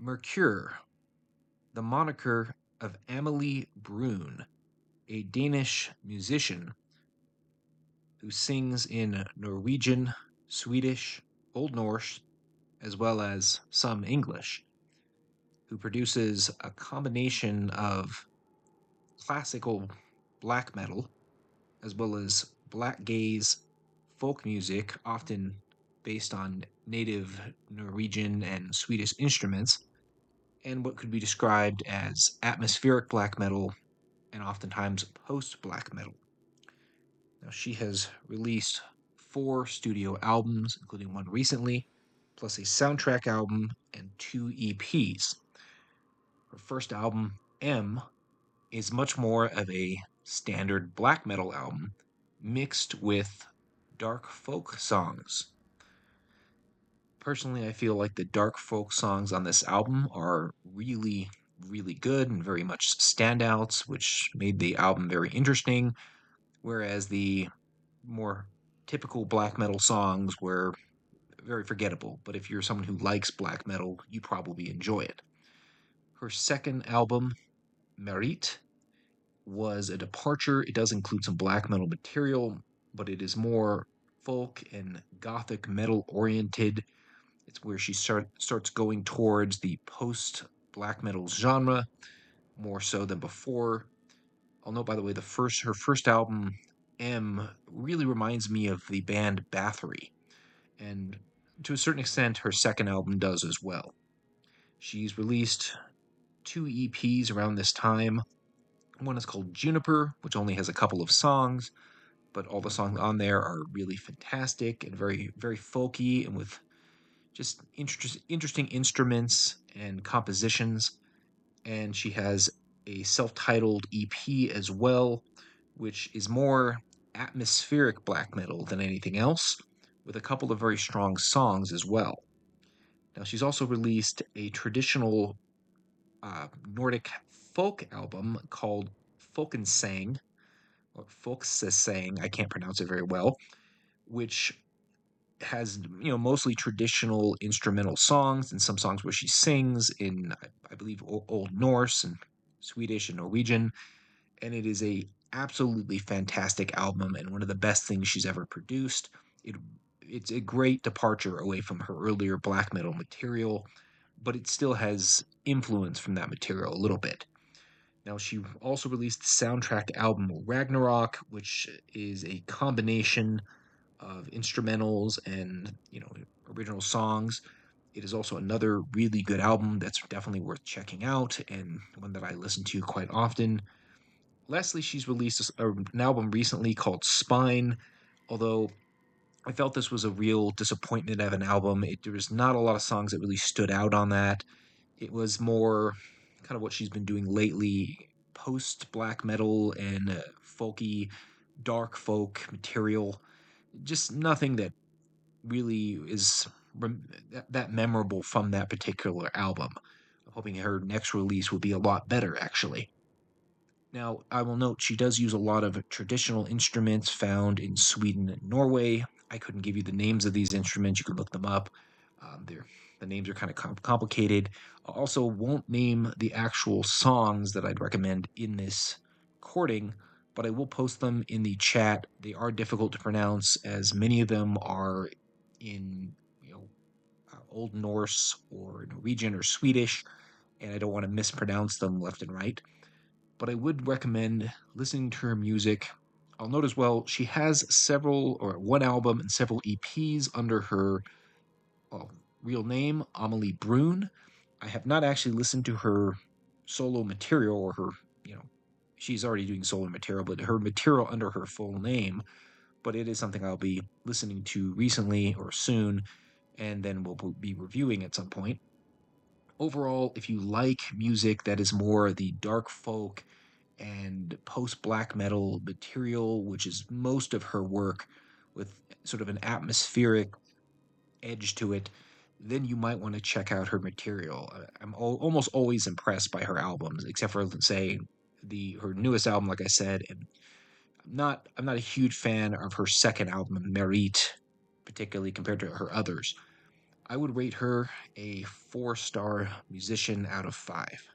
Myrkur, the moniker of Amalie Bruun, a Danish musician who sings in Norwegian, Swedish, Old Norse, as well as some English, who produces a combination of classical black metal as well as black gaze folk music, often based on native Norwegian and Swedish instruments, and what could be described as atmospheric black metal and oftentimes post-black metal. Now, she has released 4 studio albums, including one recently, plus a soundtrack album and 2 EPs. Her first album, M, is much more of a standard black metal album mixed with dark folk songs. Personally, I feel like the dark folk songs on this album are really, really good and very much standouts, which made the album very interesting, whereas the more typical black metal songs were very forgettable. But if you're someone who likes black metal, you probably enjoy it. Her second album, Merit, was a departure. It does include some black metal material, but it is more folk and gothic metal oriented. It's where she starts going towards the post-black metal genre more so than before. I'll note, by the way, her first album, M, really reminds me of the band Bathory, and to a certain extent, her second album does as well. She's released 2 EPs around this time. One is called Juniper, which only has a couple of songs, but all the songs on there are really fantastic and very, very folky and with just interesting instruments and compositions. And she has a self-titled EP as well, which is more atmospheric black metal than anything else, with a couple of very strong songs as well. Now, she's also released a traditional Nordic folk album called FOLKESANGE, or FOLKESANGE, I can't pronounce it very well, which has mostly traditional instrumental songs and some songs where she sings in I believe Old Norse and Swedish and Norwegian, and it is a absolutely fantastic album and one of the best things she's ever produced. It's a great departure away from her earlier black metal material, but it still has influence from that material a little bit. Now, she also released the soundtrack album RAGNAROK, which is a combination of instrumentals and original songs. It is also another really good album that's definitely worth checking out and one that I listen to quite often. Lastly, she's released an album recently called Spine, although I felt this was a real disappointment of an album. There was not a lot of songs that really stood out on that. It was more kind of what she's been doing lately, post-black metal and folky, dark folk material. Just nothing that really is that memorable from that particular album. I'm hoping her next release will be a lot better, actually. Now, I will note she does use a lot of traditional instruments found in Sweden and Norway. I couldn't give you the names of these instruments. You can look them up. The names are kind of complicated. I also won't name the actual songs that I'd recommend in this recording, but I will post them in the chat. They are difficult to pronounce, as many of them are in Old Norse or Norwegian or Swedish, and I don't want to mispronounce them left and right. But I would recommend listening to her music. I'll note as well, she has one album and several EPs under her real name, Amalie Bruun. I have not actually listened to her solo material or her, she's already doing solo material, but her material under her full name. But it is something I'll be listening to recently or soon, and then we'll be reviewing at some point. Overall, if you like music that is more the dark folk and post-black metal material, which is most of her work with sort of an atmospheric edge to it, then you might want to check out her material. I'm almost always impressed by her albums, except for, let's say, her newest album, like I said, and I'm not a huge fan of her second album, Merit, particularly compared to her others. I would rate her a 4-star musician out of 5.